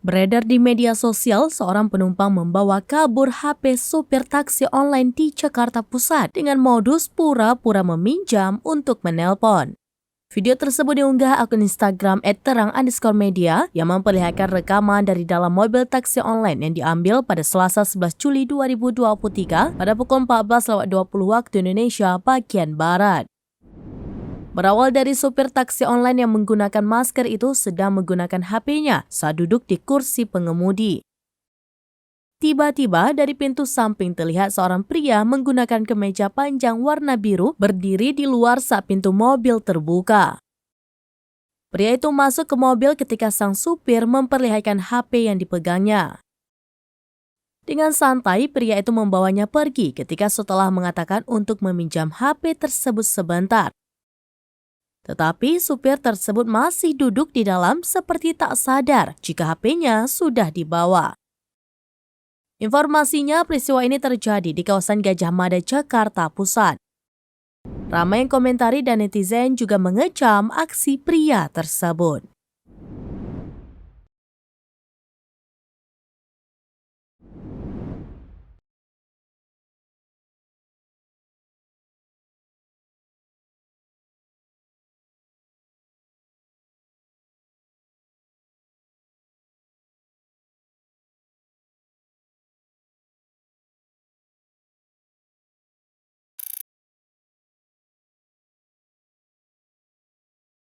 Beredar di media sosial, seorang penumpang membawa kabur HP supir taksi online di Jakarta Pusat dengan modus pura-pura meminjam untuk menelpon. Video tersebut diunggah akun Instagram @terang_media yang memperlihatkan rekaman dari dalam mobil taksi online yang diambil pada Selasa 11 Juli 2023 pada pukul 14.20 waktu Indonesia bagian Barat. Berawal dari supir taksi online yang menggunakan masker itu sedang menggunakan HP-nya saat duduk di kursi pengemudi. Tiba-tiba dari pintu samping terlihat seorang pria menggunakan kemeja panjang warna biru berdiri di luar saat pintu mobil terbuka. Pria itu masuk ke mobil ketika sang supir memperlihatkan HP yang dipegangnya. Dengan santai, pria itu membawanya pergi ketika setelah mengatakan untuk meminjam HP tersebut sebentar. Tetapi supir tersebut masih duduk di dalam seperti tak sadar jika HP-nya sudah dibawa. Informasinya, peristiwa ini terjadi di kawasan Gajah Mada, Jakarta Pusat. Ramai yang komentari dan netizen juga mengecam aksi pria tersebut.